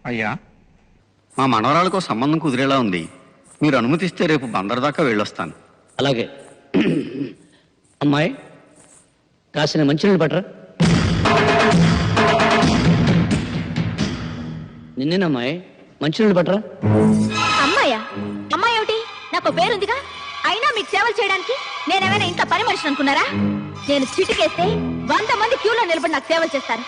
అయ్యా, మా మనవరాలకు సంబంధం కుదిరేలా ఉంది. మీరు అనుమతిస్తే రేపు బందర్ దాకా వెళ్ళొస్తాను. అలాగే. అమ్మాయి, కాసిన మంచినీళ్ళు పట్టరా. నిన్నేనమ్మాయి, మంచినీళ్ళు పట్టరా. అమ్మాయా? అమ్మాయి ఏమిటి? నాకు పేరుందిగా. అయినా మీకు సేవలు చేయడానికి నేనేమైనా ఇంట్లో పని మనిషి అనుకున్నారా? నేను చిటికేస్తే 100 మంది క్యూలో నిలబడి నాకు సేవలు చేస్తారు.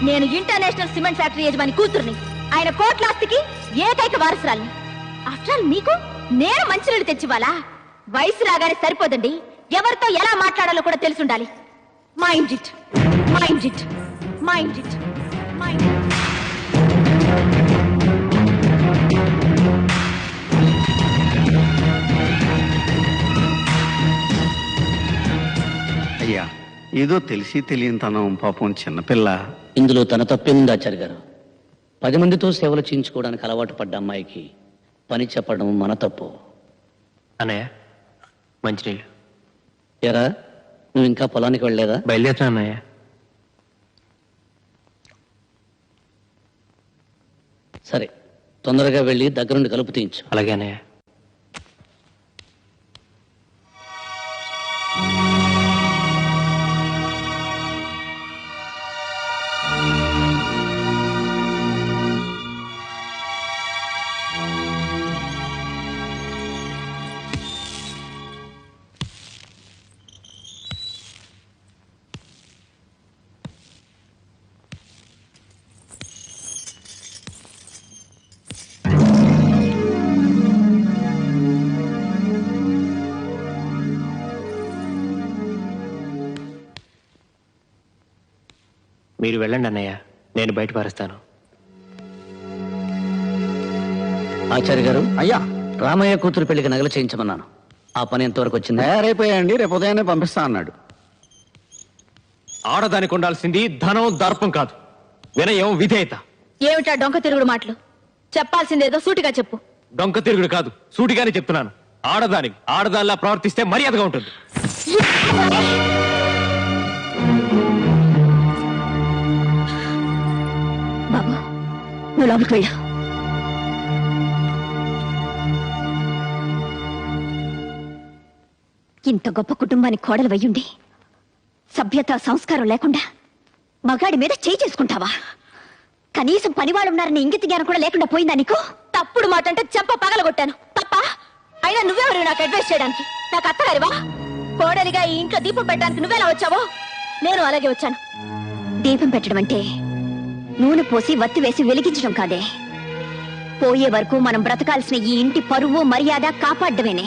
నేను ఇంటర్నేషనల్ సిమెంట్ ఫ్యాక్టరీ యజమాని కూతుర్ని. ఆయన కోట్లాస్తికి ఏకైక వారసురాల్ని. ఆఫ్టర్ ఆల్ మీకు నేను మంచినీళ్ళు తెచ్చివ్వాలా? వయసు రాగానే సరిపోదండి, ఎవరితో ఎలా మాట్లాడాలో కూడా తెలుసుండాలి. Mind it, mind it, mind it, mind it. అయ్యా, ఏదో తెలిసి తెలియనితనం, పాపం చిన్నపిల్ల. ఇందులో తన తప్పేముంది ఆచార్య గారు? 10 మందితో సేవలు చేయించుకోవడానికి అలవాటు పడ్డ అమ్మాయికి పని చెప్పడం మన తప్పు. అన్నయ్య, మంచినీళ్ళు. ఎరా, నువ్వు ఇంకా పొలానికి వెళ్ళలేదా? బయలుదేరుతున్నా అన్నయ్య. సరే, తొందరగా వెళ్ళి దగ్గరుండి కలుపు తీయించు. అలాగే అన్నయ్య. మీరు వెళ్ళండి అన్నయ్య, నేను బయట పారేస్తాను. ఆచార్య గారు, అయ్యా, రామయ్య కూతురు పెళ్లికి నగలు చేయించమన్నాను. ఆ పని ఎంతవరకు వచ్చింది? తయారైపోయాయండి, రేపు ఉదయాన్నే పంపిస్తా అన్నాడు. ఆడదానికి ఉండాల్సింది ధనం, దర్పం కాదు, వినయం, విధేయత. ఏమిటా డొంక తిరుగుడు మాటలు? చెప్పాల్సిందేదో సూటిగా చెప్పు. డొంక తిరుగుడు కాదు, సూటిగానే చెప్తున్నాను. ఆడదానిలా ప్రవర్తిస్తే మర్యాదగా ఉంటుంది. బాబు, నువ్వు లోపలికి వెళ్ళు. ఇంత గొప్ప కుటుంబానికి కోడలు వయ్యుండి సభ్యత, సంస్కారం లేకుండా మగాడి మీద చేయి చేసుకుంటావా? కనీసం పనివాళ్ళు ఉన్నారని ఇంగిత జ్ఞానం కూడా లేకుండా పోయిందా నీకు? తప్పుడు మాట అంటే చెంప పగలగొట్టాను. తప్ప? అయినా నువ్వెవరు నాకు అడ్వైస్ చేయడానికి? నాకు అత్తగారివా? కోడలిగా ఈ ఇంట్లో దీపం పెట్టడానికి నువ్వెలా వచ్చావో నేను అలాగే వచ్చాను. దీపం పెట్టడం అంటే నూనె పోసి వత్తి వేసి వెలిగించడం కాదే. పోయే వరకు మనం బ్రతకాల్సిన ఈ ఇంటి పరువు, మర్యాద కాపాడమేనే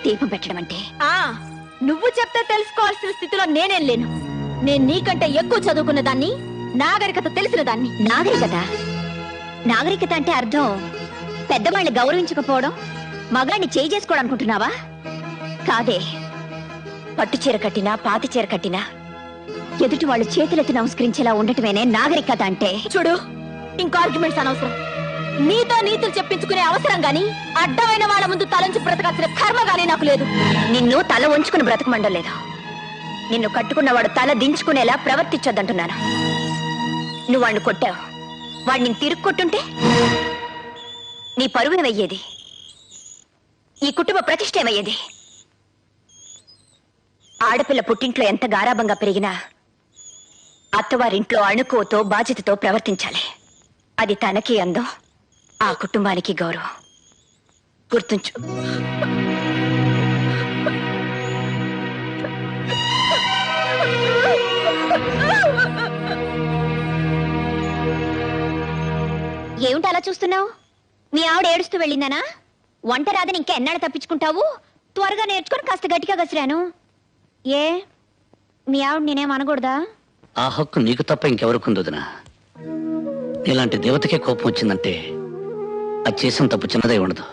దీపం పెట్టడం అంటే. నువ్వు చెప్తే తెలుసుకోవాల్సిన స్థితిలో నేనేం లేను. నేను నీకంటే ఎక్కువ చదువుకున్న దాన్ని, నాగరికత తెలిసిన దాన్ని. నాగరికత అంటే అర్థం పెద్దవాళ్ళని గౌరవించకపోవడం, మగాడిని చేయి చేసుకోవడం అనుకుంటున్నావా? కాదే. పట్టు చీర కట్టినా, పాతి చీర కట్టినా ఎదుటి వాళ్ళు చేతులెత్తి నమస్కరించేలా ఉండటమేనే నాగరికత అంటే. చూడు, ఇంకో ఆర్గ్యుమెంట్స్ అనవసరం. నీతో నీతులు చెప్పించుకునే అవసరం గాని, అడ్డమైన వాళ్ళ ముందు తలంచి బ్రతకాల్సిన కర్మ గానీ నాకు లేదు. నిన్ను తల వంచుకుని బ్రతకమండం లేదు. నిన్ను కట్టుకున్నవాడు తల దించుకునేలా ప్రవర్తించొద్దంటున్నాను. నువ్వు వాడిని కొట్టావు, వాడిని తిరుగు కొట్టుంటే నీ పరువేమయ్యేది? ఈ కుటుంబ ప్రతిష్ట ఏమయ్యేది? ఆడపిల్ల పుట్టింట్లో ఎంత గారాబంగా పెరిగినా అత్తవారింట్లో అణుకువతో, బాధ్యతతో ప్రవర్తించాలి. అది తనకి అందం, ఆ కుటుంబానికి గౌరవం. గుర్తుంచు. ఏమిటి అలా చూస్తున్నావు? మీ ఆవిడ ఏడుస్తూ వెళ్ళిందనా? వంట రాదని ఇంకా ఎన్నాళ్ళు తప్పించుకుంటావు? త్వరగా నేర్చుకొని కాస్త గట్టిగా గసిరాను. ఏ, మీ ఆవిడ నేనేం అనకూడదా? ఆ హక్కు నీకు తప్ప ఇంకెవరుకుందోదినా? ఇలాంటి దేవతకే కోపం వచ్చిందంటే అది చేసిన తప్పు చిన్నదై ఉండదు.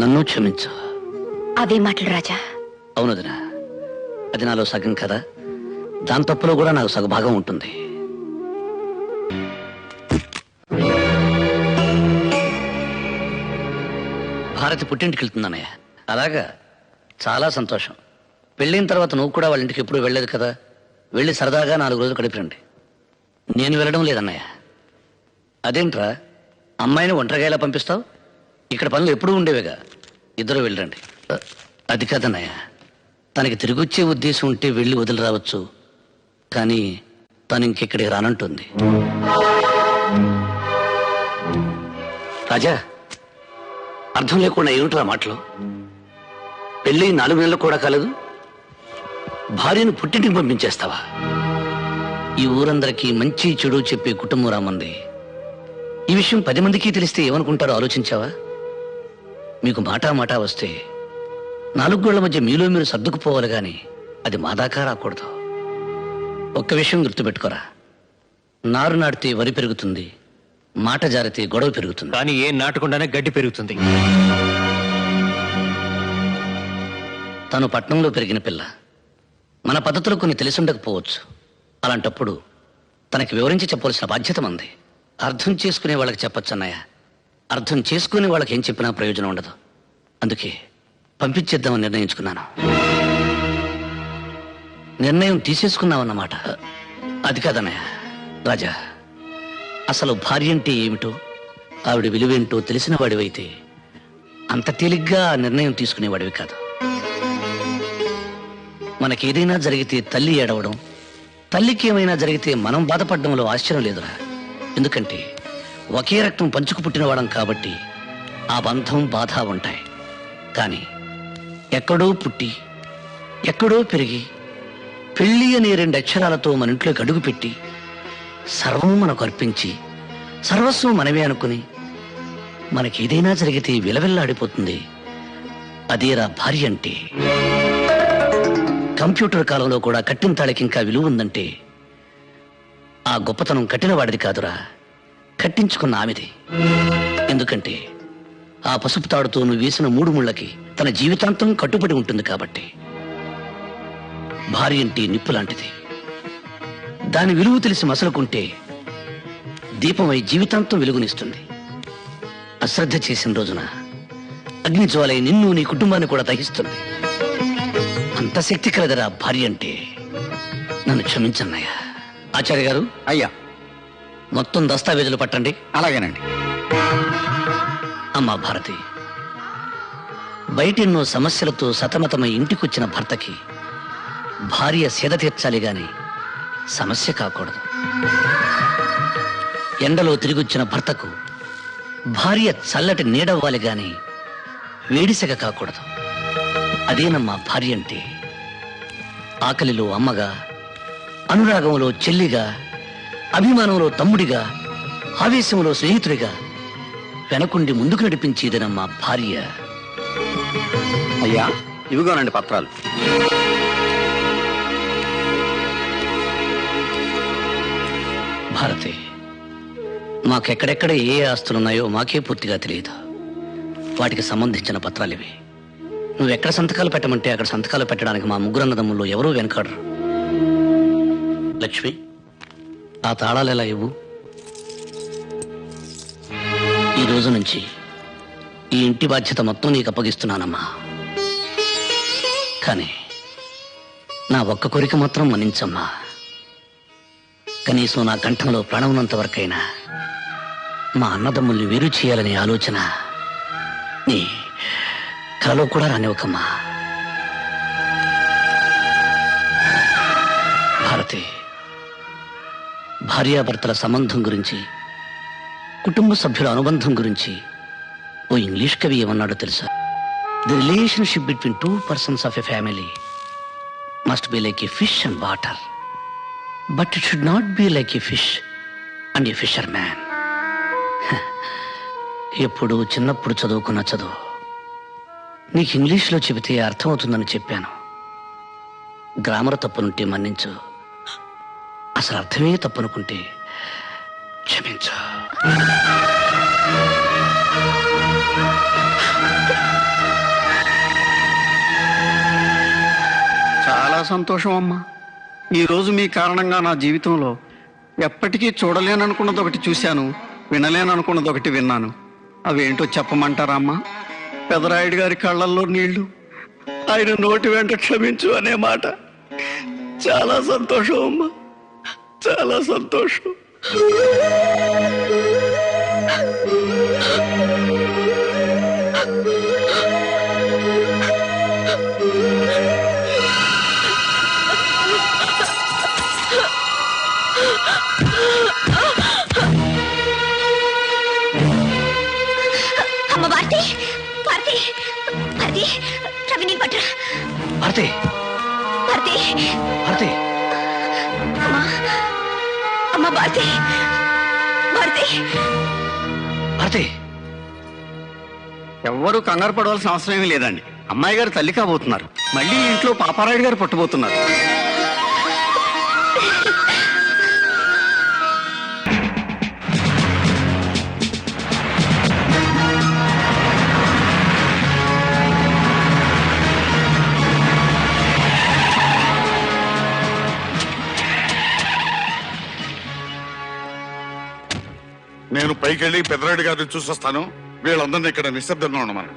నన్ను క్షమించు. అవే మాటలు రాజా. అవునదినా, అది నాలో సగం కదా. దాని తప్పులో కూడా నాకు సగభాగం ఉంటుంది. భారతి పుట్టింటికి వెళ్తుందన్నయ్య. అలాగా, చాలా సంతోషం. పెళ్ళైన తర్వాత నువ్వు కూడా వాళ్ళ ఇంటికి ఎప్పుడు వెళ్ళలేదు కదా. వెళ్ళి సరదాగా 4 రోజులు గడిపిరండి. నేను వెళ్ళడం లేదన్నయ్య. అదేంట్రా అమ్మాయిని ఒంటరిగా ఎలా పంపిస్తావు? ఇక్కడ పనులు ఎప్పుడూ ఉండేవిగా. ఇద్దరు వెళ్ళండి. అది కాదన్నయ్య, తనకి తిరిగి వచ్చే ఉద్దేశం ఉంటే వెళ్ళి వదిలి రావచ్చు, కానీ తను ఇంకెక్కడికి రానంటుంది. రాజా, అర్థం లేకుండా ఏమిట్రా మాటలు? పెళ్ళి 4 నెలలు కూడా కాలేదు, భార్యను పుట్టింటికి పంపించేస్తావా? ఈ ఊరందరికీ మంచి చెడు చెప్పే కుటుంబం రామంది. ఈ విషయం 10 మందికి తెలిస్తే ఏమనుకుంటారో ఆలోచించావా? మీకు మాటా వస్తే 4 గోళ్ల మధ్య మీలో మీరు సర్దుకుపోవాలి గాని అది మా దాకా రాకూడదు. ఒక్క విషయం గుర్తుపెట్టుకోరా, నారు నాటితే వరి పెరుగుతుంది, మాట జారితే గొడవ పెరుగుతుంది. కానీ ఏం నాటకుండానే గడ్డి పెరుగుతుంది. తను పట్నంలో పెరిగిన పిల్ల, మన పద్ధతులు కొన్ని తెలిసుండకపోవచ్చు. అలాంటప్పుడు తనకి వివరించి చెప్పవలసిన బాధ్యత మంది. అర్థం చేసుకునే వాళ్ళకి చెప్పొచ్చు అన్నయ్య, అర్థం చేసుకునే వాళ్ళకి ఏం చెప్పినా ప్రయోజనం ఉండదు. అందుకే పంపించేద్దామని నిర్ణయించుకున్నాను. నిర్ణయం తీసేసుకున్నామన్నమాట. అది కాదన్నయ్య రాజా, అసలు భార్య అంటే ఏమిటో, ఆవిడ విలువేంటో తెలిసిన వాడివైతే అంత తేలిగ్గా ఆ నిర్ణయం తీసుకునేవాడివి కాదు. మనకేదైనా జరిగితే తల్లి ఏడవడం, తల్లికి ఏమైనా జరిగితే మనం బాధపడడంలో ఆశ్చర్యం లేదురా. ఎందుకంటే ఒకే రక్తం పంచుకు పుట్టినవాడం కాబట్టి ఆ బంధం బాధ ఉంటాయి. కానీ ఎక్కడో పుట్టి ఎక్కడో పెరిగి పెళ్లి అనే 2 అక్షరాలతో మన ఇంట్లోకి అడుగుపెట్టి సర్వం మనకు అర్పించి సర్వస్వం మనమే అనుకుని మనకేదైనా జరిగితే విలవిల్లాడిపోతుంది. అదేరా భార్య అంటే. కంప్యూటర్ కాలంలో కూడా కట్టిన తాళికి ఇంకా విలువ ఉందంటే ఆ గొప్పతనం కట్టినవాడిది కాదురా, కట్టించుకున్న ఆమెది. ఎందుకంటే ఆ పసుపు తాడుతో నువ్వు వేసిన 3 ముళ్ళకి తన జీవితాంతం కట్టుబడి ఉంటుంది కాబట్టి. భార్య అంటే నిప్పు లాంటిది. దాని విలువ తెలిసి మసలుకుంటే దీపమై జీవితాంతం వెలుగునిస్తుంది. అశ్రద్ధ చేసిన రోజున అగ్ని జ్వాలై నిన్ను నీ కుటుంబాన్ని కూడా దహిస్తుంది. అంత శక్తి కలదరా భార్య అంటే. నన్ను క్షమించన్నయ్యా. ఆచార్య గారు, అయ్యా, మొత్తం దస్తావేజులు పట్టండి. అలాగేనండి. అమ్మా భారతి, బయటెన్నో సమస్యలతో సతమతమై ఇంటికొచ్చిన భర్తకి భార్య సేద తీర్చాలి గాని సమస్య కాకూడదు. ఎండలో తిరిగొచ్చిన భర్తకు భార్య చల్లటి నీడవ్వాలి గాని వేడిసెగ కాకూడదు. అదేనమ్మా భార్య అంటే. ఆకలిలో అమ్మగా, అనురాగంలో చెల్లిగా, అభిమానంలో తమ్ముడిగా, ఆవేశంలో స్నేహితుడిగా వెనకుండి ముందుకు నడిపించేదనమ్మా భార్య. అయ్యా, ఇవిగోనండి పత్రాలు. భారతి, మాకెక్కడెక్కడ ఏ ఆస్తులున్నాయో మాకే పూర్తిగా తెలియదు. వాటికి సంబంధించిన పత్రాలివి. నువ్వెక్కడ సంతకాలు పెట్టమంటే అక్కడ సంతకాలు పెట్టడానికి మా 3 అన్నదమ్ముల్లో ఎవరూ వెనకాడరు. లక్ష్మి, ఆ తాళాలు ఎలా ఇవ్వు. ఈ రోజు నుంచి ఈ ఇంటి బాధ్యత మొత్తం నీకు అప్పగిస్తున్నానమ్మా. కానీ నా ఒక్క కోరిక మాత్రం మన్నించమ్మా. కనీసం నా కంఠంలో ప్రాణం ఉన్నంత వరకైనా మా అన్నదమ్ముల్ని వేరు చేయాలనే ఆలోచన నీ కలలో కూడా రానివ్వకమ్మా. భారతి, భార్యాభర్తల సంబంధం గురించి, కుటుంబ సభ్యుల అనుబంధం గురించి ఓ ఇంగ్లీష్ కవి ఏమన్నాడో తెలుసా? The relationship between 2 persons of a family must be like a fish and water, but it should not be like a fish and a fissure man. ఎప్పుడు చిన్నప్పుడు చదువుకున్న చదువు నీకు ఇంగ్లీష్లో చెబితే అర్థమవుతుందని చెప్పాను. గ్రామర్ తప్పునుంటే మన్నించు, అసలు అర్థమే తప్పనుకుంటే క్షమించు. చాలా సంతోషం అమ్మా. ఈరోజు మీ కారణంగా నా జీవితంలో ఎప్పటికీ చూడలేననుకున్నది ఒకటి చూశాను, వినలేననుకున్నది ఒకటి విన్నాను. అవేంటో చెప్పమంటారా అమ్మా? పెదరాయుడు గారి కళ్ళల్లో నీళ్లు, ఆయన నోటి వెంట క్షమించు అనే మాట. చాలా సంతోషం అమ్మా, చాలా సంతోషం. భారతి భారతి భారతి అమ్మా అమ్మా భారతి భారతి భారతి ఎవ్వరూ కంగారు పడవలసిన అవసరం ఏమీ లేదండి. అమ్మాయి గారు తల్లి కాబోతున్నారు. మళ్ళీ ఈ ఇంట్లో పాపారాయుడు గారు పుట్టబోతున్నారు. నేను పైకెళ్ళి పెద్దరాయుడు గారిని చూసొస్తాను. వీళ్ళందరినీ ఇక్కడ నిశ్శబ్దంగా ఉండమని.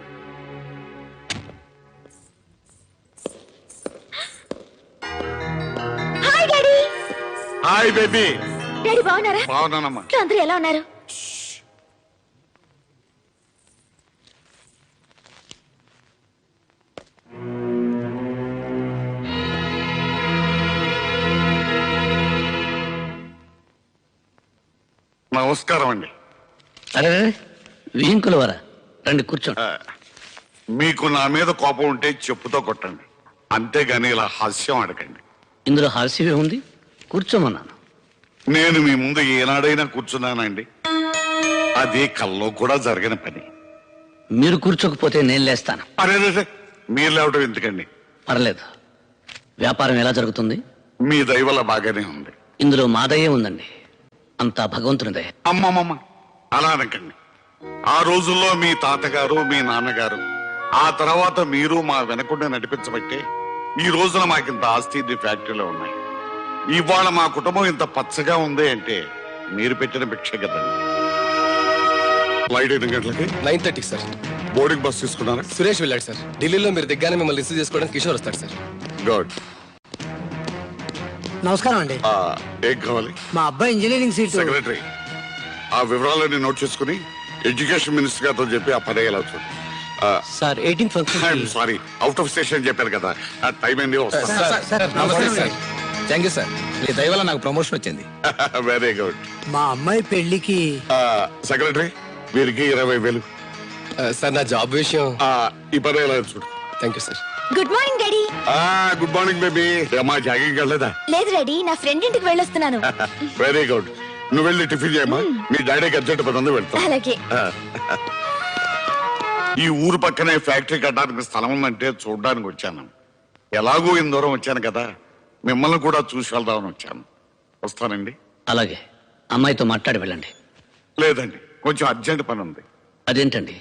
Hi daddy. Hi baby. Daddy బాగున్నారా? బాగున్నానమ్మా. ఇంట్లో అందరూ ఎలా ఉన్నారు? నమస్కారం అండి. అరే వీంకుల వారా, రండి కూర్చోండి. మీకు నా మీద కోపం ఉంటే చెప్పుతో కొట్టండి, అంతేగాని ఇలా హాస్యం అడగండి. ఇందులో హాస్యమే ఉంది, కూర్చోమన్నాను. నేను మీ ముందు ఏనాడైనా కూర్చున్నానండి? అది కల్లో కూడా జరగని పని. మీరు కూర్చోకపోతే నేను లేస్తాను. అరే మీరు లేవటం ఎందుకండి? పర్లేదు. వ్యాపారం ఎలా జరుగుతుంది? మీ దయ వల్ల బాగానే ఉంది. ఇందులో మాదయ్యే ఉందండి, అంతా భగవంతునిదే. అమ్మమ్మమ్మ అలా అనకండి. ఆ రోజుల్లో మీ తాతగారు, మీ నాన్నగారు, ఆ తర్వాత మీరు మా వెనకుండా నడిపించబట్టే ఈ రోజున మాకింత ఆస్తి ఫ్యాక్టరీలో ఉన్నాయి. ఇవాళ మా కుటుంబం ఇంత పచ్చగా ఉంది అంటే మీరు పెట్టిన భిక్ష కదండి. ఫ్లైట్ 8 గంటలకి 9:30 సార్. బోర్డింగ్ బస్ తీసుకున్నారా? సురేష్ వెళ్ళాడు సార్. ఢిల్లీలో మీరు దిగ్గానే మిమ్మల్ని రిసీవ్ చేసుకోవడానికి కిషోర్ వస్తాడు సార్. గుడ్. నమస్కారం అండి. ఏం కావాలి? మా అబ్బాయి ఇంజనీరింగ్ సీట్. సెక్రటరీ, ఆ వివరాలన్నీ నోట్ చేసుకుని ఎడ్యుకేషన్ మినిస్టర్ గారితో చెప్పి ఆ పని అయ్యేలా చూడండి. Sir 18 function. Sorry, out of station చెప్పారు కదా, ఆ టైం ఏంది వస్తాను. నమస్తే సార్. Thank you sir. మీ దయ వల్ల నాకు ప్రమోషన్ వచ్చింది. Very good. మా అమ్మాయి పెళ్లికి సెక్రటరీ, వీరికి 20,000. సార్ నా జాబ్ విషయం. ఈ పని ఎలా చూడు. Thank you sir. Good morning daddy. Good morning baby. అమ్మా జాగింగ్ వెళ్ళలేదా? లేదు డాడీ, నా ఫ్రెండ్ ఇంటికి వెళ్ళొస్తున్నాను. Very good. నువ్వు వెళ్ళి టిఫిన్ చేయమ్మా. మీ డాడీకి అర్జెంట్ పని ఉంది, వెళ్తాం. అలాగే. ఈ ఊరు పక్కనే ఫ్యాక్టరీ కట్టడానికి స్థలం ఉందంటే చూడడానికి వచ్చాను. ఎలాగో ఇంత దూరం వచ్చాను కదా, మిమ్మల్ని కూడా చూసి వెళ్దామని వచ్చాను. వస్తానండి. అలాగే, అమ్మాయితో మాట్లాడి వెళ్ళండి. లేదండి, కొంచెం అర్జెంట్ పని ఉంది. అదేంటండి,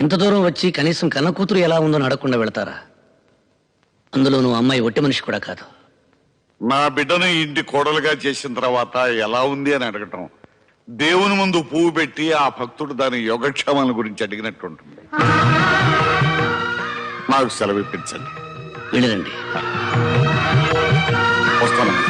ఇంత దూరం వచ్చి కనీసం కన్న కూతురు ఎలా ఉందో అడగకుండా వెళతారా? అందులో నువ్వు అమ్మాయి ఒట్టి మనిషి కూడా కాదు. నా బిడ్డను ఇంటి కోడలుగా చేసిన తర్వాత ఎలా ఉంది అని అడగటం దేవుని ముందు పువ్వు పెట్టి ఆ భక్తుడు దాని యోగక్షేమాల గురించి అడిగినట్టు ఉంటుంది. నాకు సెలవు ఇప్పించండి. వెళ్ళరండి. వస్తానండి.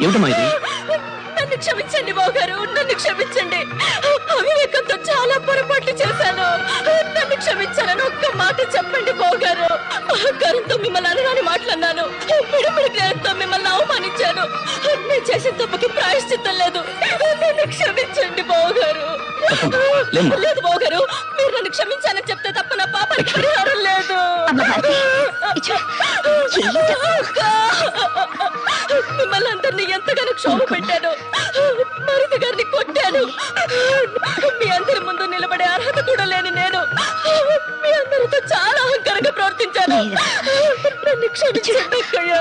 ఏమిటమ్మా ఇది? నన్ను క్షమించండి బావగారు, నన్ను క్షమించండి. అవివేకంతో చాలా పొరపాట్లు చేశాను. నన్ను క్షమించాలని ఒక్క మాట చెప్పండి బావగారు. అహంకారంతో మిమ్మల్ని అనరాని మాట్లాడినాను. పిడిపిడి జ్ఞానంతో మిమ్మల్ని అవమానించాను. నేను చేసిన తప్పుకి ప్రాయశ్చిత్తం లేదు. నన్ను క్షమించండి బావగారు. లేదు బావగారు, మీరు నన్ను క్షమించాలని చెప్తే తప్ప నా పాపానికి పరిహారం లేదు. మిమ్మల్ని అందరినీ ఎంతగానో క్షోభ పెట్టాను. మరిది గారిని కొట్టాను. మీ అందరి ముందు నిలబడే అర్హత కూడా లేని నేను మీ అందరితో చాలా అహంకారంగా ప్రవర్తించాను. నన్ను క్షమించండి అక్కయ్య,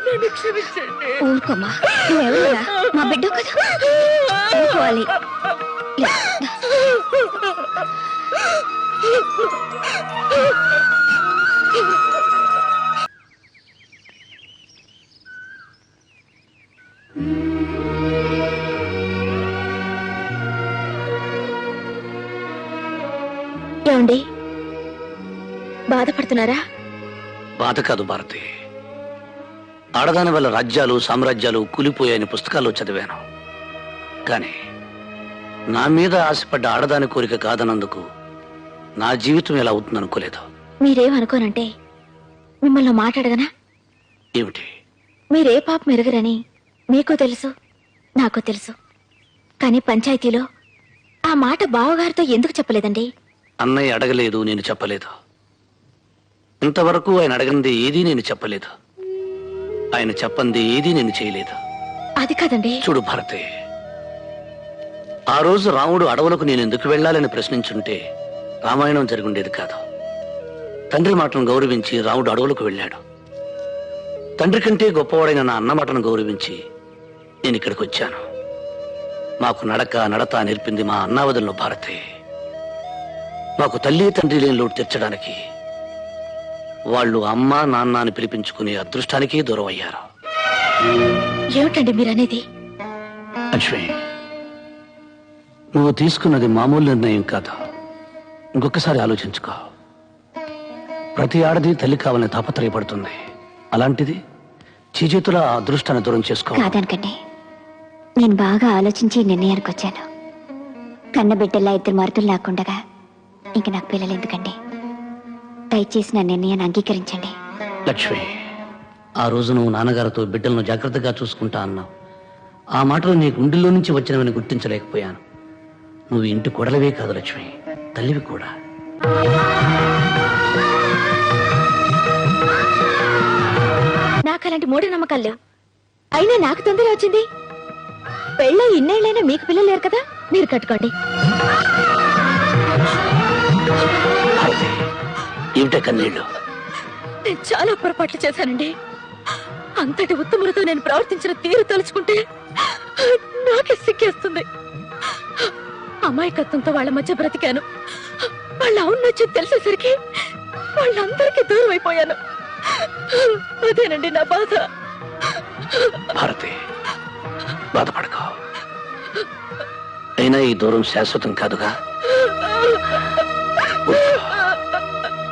నన్ను క్షమించండి. ఊరుకోమ్మా, నువ్వెవరురా? మా బిడ్డ కదా, ఊరుకోవాలి. ఏమండి, బాధపడుతున్నారా? బాధ కాదు భారతి, ఆడదాని వల్ల రాజ్యాలు సామ్రాజ్యాలు కూలిపోయాయని పుస్తకాల్లో చదివాను. కానీ నా మీద ఆశపడ్డ ఆడదాని కోరిక కాదన్నందుకు నా జీవితం ఎలా అవుతుంది అనుకోలేదు. మీరేమనుకోనంటే మిమ్మల్ని మాట్లాడగనా? ఏమిటి? మీరే పాపం ఎరగరని మీకు తెలుసు, నాకు తెలుసు. కానీ పంచాయతీలో ఆ మాట బావగారితో ఎందుకు చెప్పలేదండి? అన్నయ్య అడగలేదు, నేను చెప్పలేదు. ఇంతవరకు ఆయన అడగంది ఏదీ నేను చెప్పలేదు. ఆయన చెప్పంది ఏదీ నేను చేయలేదు. అది కాదండి. చూడు భారతి, ఆ రోజు రాముడు అడవులకు నేను ఎందుకు వెళ్ళాలని ప్రశ్నించుంటే రామాయణం జరుగుండేది కాదు. తండ్రి మాటను గౌరవించి రాముడు అడవులకు వెళ్ళాడు. తండ్రి కంటే గొప్పవాడైన నా అన్న మాటను గౌరవించి నేను ఇక్కడికి వచ్చాను. మాకు నడత నేర్పింది మా అన్నావదలను భారతి. మాకు తల్లి తండ్రి లేని లోటు తీర్చడానికి వాళ్ళు అమ్మ నాన్న అని పిలిపించుకునే అదృష్టానికి దూరం అయ్యారు. ఏమిటండి మీరనేది? లక్ష్మి, నువ్వు తీసుకున్నది మామూలు నిర్ణయం కాదు. ఇంకొకసారి ఆలోచించుకో. ప్రతి ఆడది తల్లి కావాలని తాపత్రయపడుతుంది. అలాంటిది చేతుల ఆ అదృష్టాన్ని దూరం చేసుకో. కాదనకండి, నేను బాగా ఆలోచించి ఈ నిర్ణయానికి వచ్చాను. కన్నబిడ్డల్లా 2 మరుతులు లేకుండగా ఇంక నాకు పిల్లలు ఎందుకండి? దయచేసి నా నిర్ణయాన్ని అంగీకరించండి. లక్ష్మి, ఆ రోజు నువ్వు నాన్నగారితో బిడ్డలను జాగ్రత్తగా చూసుకుంటా అన్నావు. ఆ మాటలు నీ గుండెల్లో నుంచి వచ్చినవని గుర్తించలేకపోయాను. నువ్వు ఇంటి కొడలవే కాదు లక్ష్మి, తల్లివి కూడా. నాకు అలాంటి మూఢనమ్మకాలు లేవు. అయినా నాకు తొందర వచ్చింది. పెళ్ళై ఇన్నేళ్ళైనా మీకు పిల్లలు లేరు కదా, మీరు కట్టుకోండి. భారతి, ఏమిటే కన్నీళ్ళు? నేను చాలా పొరపాట్లు చేశానండి. అంతటి ఉత్తములతో నేను ప్రవర్తించిన తీరు తలుచుకుంటే నాకే సిగ్గేస్తుంది. అమాయకత్వంతో వాళ్ళ మధ్య బ్రతికాను. వాళ్ళ అవునొచ్చి తెలిసేసరికి వాళ్ళందరికీ దూరం అయిపోయాను. అదేనండి నా బాధ. భారతి, బాధపడకో. అయినా ఈ దూరం శాశ్వతం కాదుగా.